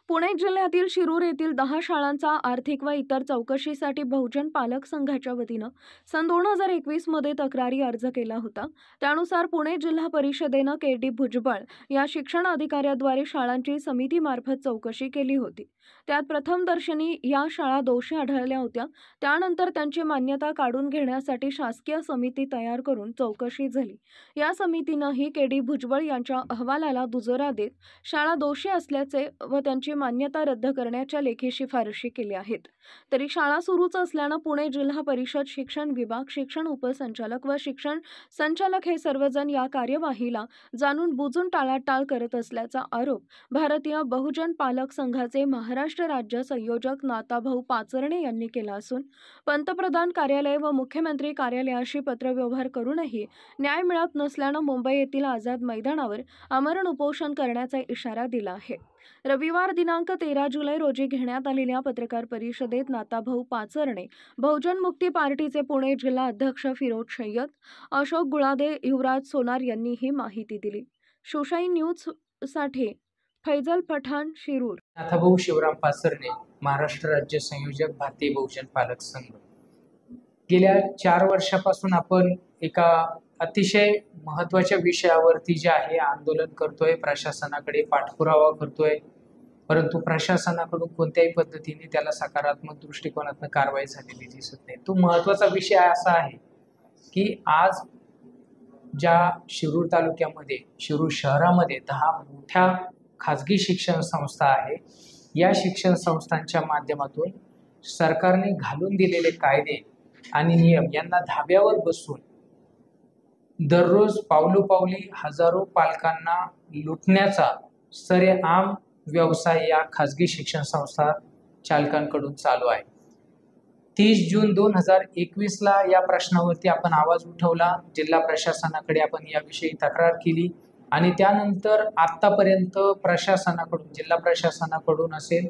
पुणे जिल्ह्यातील शिरूर येथील 10 शाळांचा आर्थिक व इतर चौकशीसाठी बहुजन पालक संघाच्या वतीनं सन 2021 मध्ये तक्रारी अर्ज केला होता। त्यानुसार पुणे जिल्हा परिषदेनं के.डी. भुजबळ या शिक्षण अधिकाऱ्याद्वारे शाळांची समितीमार्फत चौकशी केली होती। त्यात प्रथमदर्शनी या शाळा दोषी आढळल्या होत्या। त्यानंतर त्यांची मान्यता काढून घेण्यासाठी शासकीय समिती तयार करून चौकशी झाली। या समितीनंही के.डी. भुजबळ यांच्या अहवालाला दुजोरा देत शाळा दोषी असल्याचे व त्यांची मान्यता रद्द करण्याच्या लेखी शिफारशी केल्या आहेत। तरी शाळा सुरूच असल्यानं पुणे जिल्हा परिषद शिक्षण विभाग, शिक्षण उपसंचालक व शिक्षण संचालक हे सर्वजण या कार्यवाहीला जाणून बुजून टाळाटाळ करत असल्याचा आरोप भारतीय बहुजन पालक संघाचे महाराष्ट्र राज्य संयोजक नाताभाऊ पाचरणे यांनी केला असून पंतप्रधान कार्यालय व मुख्यमंत्री कार्यालयाशी पत्रव्यवहार करूनही न्याय मिळत नसल्यानं मुंबई येथील आझाद मैदानावर आमरण उपोषण करण्याचा इशारा दिला आहे। रविवार दिनांक 13 जुलै रोजी घेण्यात आलेल्या पत्रकार परिषदेत नाताभाऊ पाचरणे, बहुजन मुक्ती पार्टीचे पुणे जिल्हा अध्यक्ष फिरोज सय्यद, अशोक गुळादे, युवराज सोनार यांनी ही माहिती दिली। शोशाई न्यूज साठी फैजल पठाण, शिरूर। नाथाभाऊ शिवराम पाचरणे, महाराष्ट्र राज्य संयोजक, भारतीय बहुजन पालक संघ। गेल्या 4 वर्षापासून आपण एका अतिशय महत्त्वाच्या विषयावरती जे आहे आंदोलन करतोय, प्रशासनाकडे पाठपुरावा करतोय, परंतु प्रशासनाकडून कोणत्याही पद्धतीने त्याला सकारात्मक दृष्टिकोनातून कारवाई झालेली दिसत नाही। तो महत्त्वाचा विषय असा आहे की आज ज्या शिरूर तालुक्यामध्ये, शिरूर शहरामध्ये 10 मोठ्या खाजगी शिक्षण संस्था आहे, या शिक्षण संस्थांच्या माध्यमातून सरकारने घालून दिलेले कायदे आणि नियम यांना धाब्यावर बसवून दररोज पावलोपावली हजारो पालकांना लुटण्याचा सरेआम व्यवसाय या खाजगी शिक्षण संस्था चालकांकडून चालू आहे। 30 जून 2021ला या प्रश्नावरती आपण आवाज उठवला, जिल्हा प्रशासनाकडे आपण याविषयी तक्रार केली आणि त्यानंतर आतापर्यंत प्रशासनाकडून, जिल्हा प्रशासनाकडून असेल,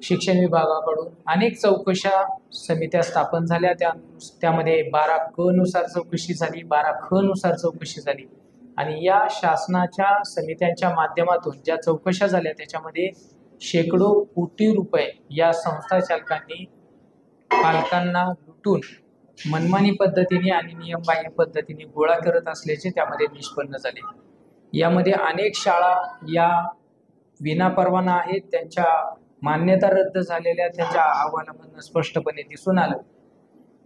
शिक्षण विभागाकडून अनेक चौकशा समित्या स्थापन झाल्या। त्यामध्ये 12क नुसार चौकशी झाली, 12ख नुसार चौकशी झाली आणि या शासनाच्या समित्यांच्या माध्यमातून ज्या चौकशा झाल्या त्याच्यामध्ये शेकडो कोटी रुपये या संस्था चालकांनी पालकांना लुटून मनमानी पद्धतीने आणि नियमबाह्य पद्धतीने गोळा करत असल्याचे त्यामध्ये निष्पन्न झाले। यामध्ये अनेक शाळा या विनापरवाना आहेत, त्यांच्या मान्यता रद्द झालेल्या त्यांच्या अहवालामधून स्पष्टपणे दिसून आलं।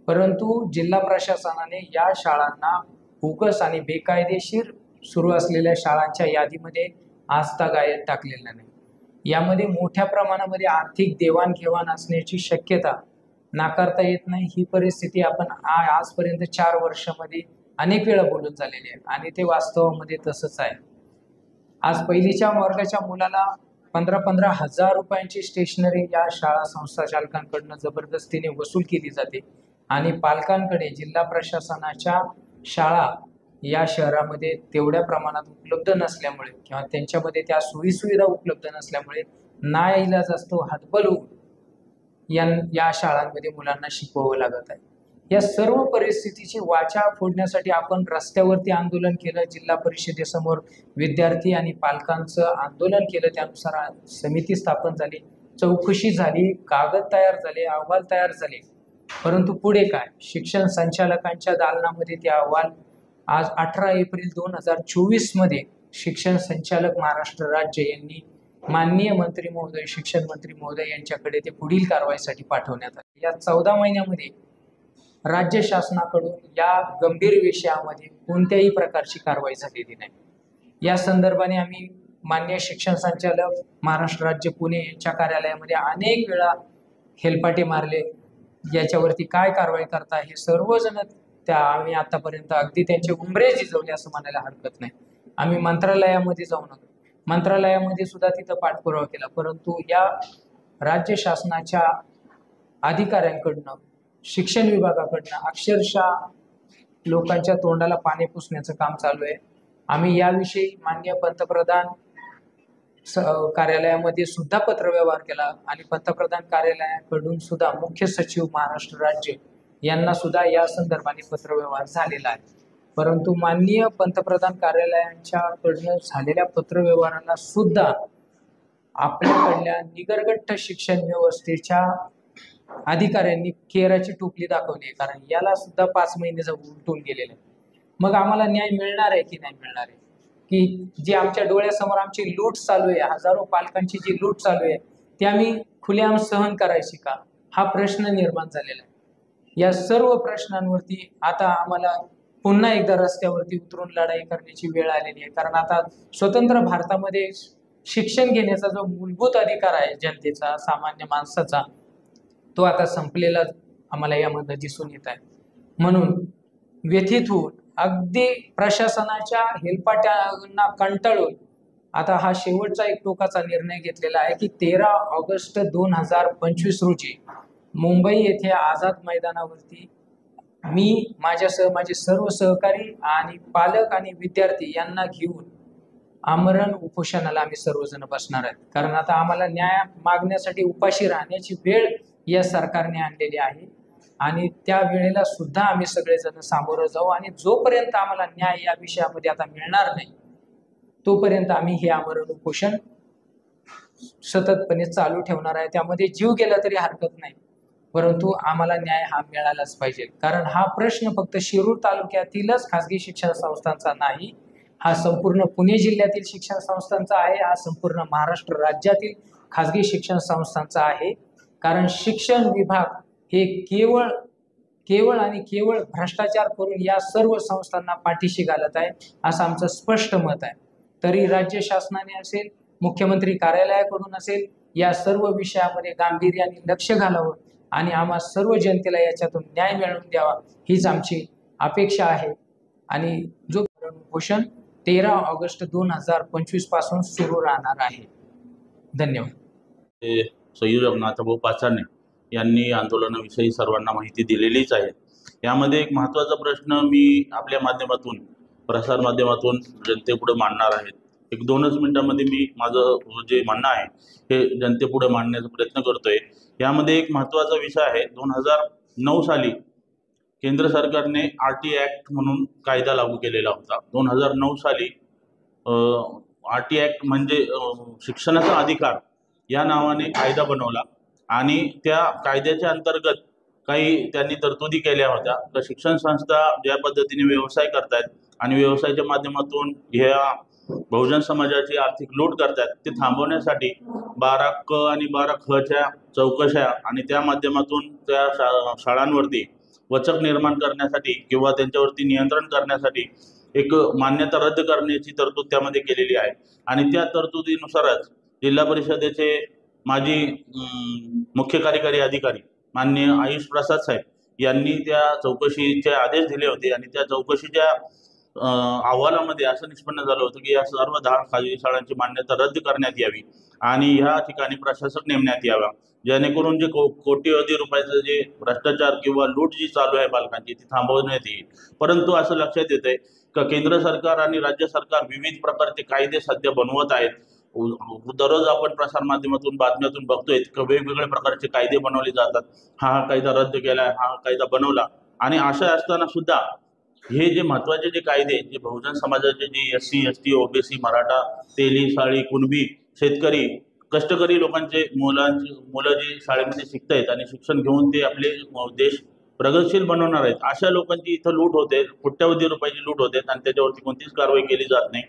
परंतु जिल्हा प्रशासनाने या शाळांना बोगस आणि बेकायदेशीर सुरू असलेल्या शाळांच्या यादीमध्ये आजतागायत टाकलेला नाही। यामध्ये मोठ्या प्रमाणामध्ये आर्थिक देवाणघेवाण असण्याची शक्यता नाकारता येत नाही। ही परिस्थिती आपण आजपर्यंत 4 वर्षामध्ये अनेक वेळा बोलून झालेली आहे आणि ते वास्तवामध्ये तसंच आहे। आज पहिलीच्या वर्गाच्या मुलाला 15-15 हजार रुपयांची स्टेशनरी या शाळा संस्था चालकांकडून जबरदस्तीने वसूल केली जाते आणि पालकांकडे जिल्हा प्रशासनाच्या शाळा या शहरामध्ये तेवढ्या प्रमाणात उपलब्ध नसल्यामुळे किंवा त्यांच्यामध्ये त्या सोयीसुविधा उपलब्ध नसल्यामुळे नाईलाज असतो हातबल होऊन या शाळांमध्ये मुलांना शिकवावं लागत आहे। या सर्व परिस्थितीची वाचा फोडण्यासाठी आपण रस्त्यावरती आंदोलन केलं, जिल्हा परिषदेसमोर विद्यार्थी आणि पालकांचं आंदोलन केलं, त्यानुसार समिती स्थापन झाली, चौकशी झाली, कागद तयार झाले, अहवाल तयार झाले। परंतु पुढे काय? शिक्षण संचालकांच्या दालनामध्ये ते अहवाल आज 18 एप्रिल 2024 मध्ये शिक्षण संचालक महाराष्ट्र राज्य यांनी माननीय मंत्री महोदय, शिक्षण मंत्री महोदय यांच्याकडे ते पुढील कारवाईसाठी पाठवण्यात आले। या 14 महिन्यामध्ये राज्य शासनाकडून या गंभीर विषयामध्ये कोणत्याही प्रकारची कारवाई झालेली नाही। या संदर्भाने आम्ही माननीय शिक्षण संचालक महाराष्ट्र राज्य पुणे यांच्या कार्यालयामध्ये अनेक वेळा हेलपाटे मारले, याच्यावरती काय कारवाई करता हे सर्वजण आम्ही आतापर्यंत अगदी त्यांचे उंबरे झिजवले असं म्हणायला हरकत नाही। आम्ही मंत्रालयामध्ये जाऊन आलो, मंत्रालयामध्ये सुद्धा तिथं पाठपुरावा केला, परंतु या राज्य शासनाच्या अधिकाऱ्यांकडनं, शिक्षण विभागाकडनं अक्षरशः लोकांच्या तोंडाला पाणी पुसण्याचं काम चालू आहे। आम्ही याविषयी माननीय पंतप्रधान कार्यालयामध्ये सुद्धा पत्रव्यवहार केला आणि पंतप्रधान कार्यालयाकडून सुद्धा मुख्य सचिव महाराष्ट्र राज्य यांना सुद्धा या संदर्भाने पत्रव्यवहार झालेला आहे। परंतु माननीय पंतप्रधान कार्यालयांच्याकडून झालेल्या पत्रव्यवहाराला सुद्धा आपल्याकडल्या निगरगट्ट शिक्षण व्यवस्थेच्या अधिकाऱ्यांनी केराची टोपली दाखवली, कारण याला सुद्धा 5 महिने उलटून गेलेले. मग आम्हाला न्याय मिळणार आहे की नाही मिळणार आहे? की जी आमच्या डोळ्यासमोर आमची लूट चालू आहे, हजारो पालकांची जी लूट चालू आहे, ती आम्ही खुलेआम सहन करायची का? हा प्रश्न निर्माण झालेला आहे. या सर्व प्रश्नांवरती आता आम्हाला पुन्हा एकदा रस्त्यावरती उतरून लढाई करण्याची वेळ आलेली आहे. कारण आता स्वतंत्र भारतामध्ये शिक्षण घेण्याचा जो मूलभूत अधिकार आहे जनतेचा, सामान्य माणसाचा, तो आता संपलेला आम्हाला यामध्ये दिसून येत आहे. म्हणून व्यथित होऊन अगदी प्रशासनाच्या हेलपाट्यांना कंटाळून आता हा शेवटचा एक टोकाचा निर्णय घेतलेला आहे की 13 ऑगस्ट 2025 रोजी मुंबई येथे आझाद मैदानावरती मी माझ्यासह माझे सर्व सहकारी आणि पालक आणि विद्यार्थी यांना घेऊन आमरण उपोषणाला आम्ही सर्वजण बसणार आहेत. कारण आता आम्हाला न्याय मागण्यासाठी उपाशी राहण्याची वेळ या सरकारने आणलेली आहे आणि त्या वेळेला सुद्धा आम्ही सगळेजण सामोरं जाऊ. आणि जोपर्यंत आम्हाला न्याय या विषयामध्ये आता मिळणार नाही तोपर्यंत आम्ही हे आमरण उपोषण सततपणे चालू ठेवणार आहे. त्यामध्ये जीव गेला तरी हरकत नाही, परंतु आम्हाला न्याय हा मिळालाच पाहिजे. कारण हा प्रश्न फक्त शिरूर तालुक्यातीलच खाजगी शिक्षण संस्थांचा नाही, हा संपूर्ण पुणे जिल्ह्यातील शिक्षण संस्थांचा आहे, हा संपूर्ण महाराष्ट्र राज्यातील खाजगी शिक्षण संस्थांचा आहे. कारण शिक्षण विभाग हे केवळ आणि केवळ भ्रष्टाचार करून या सर्व संस्थांना पाठीशी घालत आहे, असं आमचं स्पष्ट मत आहे. तरी राज्य शासनाने असेल, मुख्यमंत्री कार्यालयाकडून असेल, या सर्व विषयामध्ये गांभीर्याने लक्ष घालावं आणि आम्हा सर्व जनतेला याच्यातून न्याय मिळवून द्यावा हीच आमची अपेक्षा आहे. आणि जो उपोषण 13 ऑगस्ट 2025 पासून सुरू राहणार आहे. धन्यवाद. संयोजक नाथाभाऊ पाचारणे यांनी आंदोलनाविषयी सर्वांना माहिती दिलेलीच आहे. यामध्ये एक महत्त्वाचा प्रश्न मी आपल्या माध्यमातून, प्रसार माध्यमातून जनतेपुढे मांडणार आहे. 1-2च मिनिटांमध्ये मी माझं जे म्हणणं आहे हे जनतेपुढे मांडण्याचा प्रयत्न करतोय. यामध्ये एक महत्त्वाचा विषय आहे. 2009 साली केंद्र सरकारने RT ॲक्ट म्हणून कायदा लागू केलेला होता. 2009 साली RT ॲक्ट म्हणजे शिक्षणाचा अधिकार या नावाने कायदा बनवला आणि त्या कायद्याच्या अंतर्गत काही त्यांनी तरतुदी केल्या होत्या. तर शिक्षण संस्था ज्या पद्धतीने व्यवसाय करतायत आणि व्यवसायाच्या माध्यमातून ह्या बहुजन समाजाची आर्थिक लूट करतात, ते थांबवण्यासाठी 12क आणि 12खच्या चौकशा आणि त्या माध्यमातून त्या शाळांवरती वचक निर्माण करण्यासाठी किंवा त्यांच्यावरती नियंत्रण करण्यासाठी एक मान्यता रद्द करण्याची तरतूद त्यामध्ये केलेली आहे. आणि त्या तरतुदीनुसारच जिल्हा परिषदेचे माजी मुख्य कार्यकारी अधिकारी माननीय आयुष प्रसाद साहेब यांनी त्या चौकशीचे आदेश दिले होते आणि त्या चौकशीच्या अहवालामध्ये असं निष्पन्न झालं होतं की या सर्व 10 खाजगी शाळांची मान्यता रद्द करण्यात यावी आणि ह्या ठिकाणी प्रशासक नेमण्यात यावा, जेणेकरून जे कोट्यवधी रुपयाचं जे भ्रष्टाचार किंवा लूट जी चालू आहे बालकांची ती थांबवण्यात येईल. परंतु असं लक्षात येत आहे का केंद्र सरकार आणि राज्य सरकार विविध प्रकारचे कायदे सध्या बनवत आहेत. दररोज आपण प्रसार माध्यमातून बातम्यातून बघतोय की वेगवेगळ्या प्रकारचे कायदे बनवले जातात. हा कायदा रद्द केला, हा कायदा बनवला. आणि अशा असताना सुद्धा हे जे महत्त्वाचे जे कायदे, जे बहुजन समाजाचे जे SC ST OBC मराठा तेली साळी कुणबी शेतकरी कष्टकरी लोकांचे मुलं जी शाळेमध्ये शिकतायत आणि शिक्षण घेऊन ते आपले देश प्रगतशील बनवणार आहेत, अशा लोकांची इथं लूट होते, कोट्यवधी रुपयाची लूट होते आणि त्याच्यावरती कोणतीच कारवाई केली जात नाही.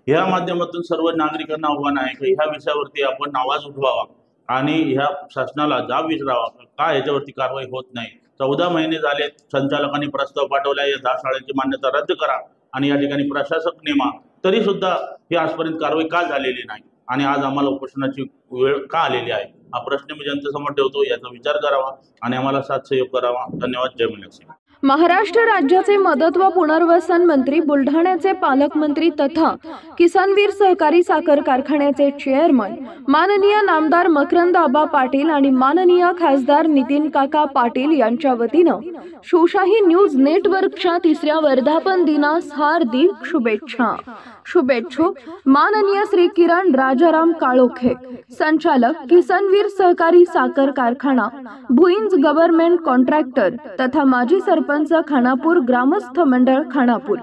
ह्या माध्यमातून सर्व नागरिकांना आव्हान आहे की ह्या विषयावरती आपण आवाज उठवावा आणि ह्या शासनाला जाब विचारावा का याच्यावरती कारवाई होत नाही. 14 महिने झाले, संचालकांनी प्रस्ताव पाठवला या 10 शाळांची मान्यता रद्द करा आणि या ठिकाणी प्रशासक नेमा, तरी सुद्धा ही आजपर्यंत कारवाई का झालेली नाही आणि आज आम्हाला उपोषणाची वेळ का आलेली आहे हा प्रश्न मी जनतेसमोर ठेवतो. याचा विचार करावा आणि आम्हाला साथ सहयोग करावा. धन्यवाद. जय मल्हार. महाराष्ट्र राज्याचे मदत व पुनर्वसन मंत्री, बुलढाण्याचे पालकमंत्री तथा किसानवीर सहकारी साखर कारखान्याचे चेअरमन माननीय नामदार मकरंद आबा पाटील आणि माननीय खासदार नितीन काका पाटील यांच्या वतीनं शिवशाही न्यूज नेटवर्कच्या 3ऱ्या वर्धापन दिनास हार्दिक शुभेच्छा. शुभेच्छुक माननीय श्री किरण राजाराम काळोखे, संचालक किसानवीर सहकारी साखर कारखाना, भुईंज गव्हर्नमेंट कॉन्ट्रॅक्टर तथा माजी सरपंच सरपंच खानापूर, ग्रामस्थ मंडळ खानापूर,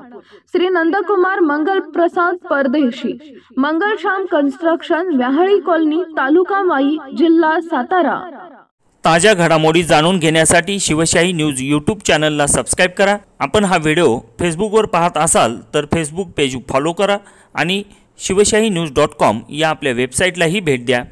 श्री नंदकुमार मंगल प्रसाद परदेशी, मंगलश्याम कन्स्ट्रक्शन, व्याहाळी कॉलनी, तालुका वाई, जिल्हा सातारा। ताज्या घडामोडी जाणून घेण्यासाठी शिवशाही न्यूज यूट्यूब चॅनलला सबस्क्राईब करा। आपण हा व्हिडिओ फेसबुकवर पाहत असाल तर फेसबुक पेज फॉलो करा आणि शिवशाही न्यूज.com या आपल्या वेबसाईटलाही भेट द्या।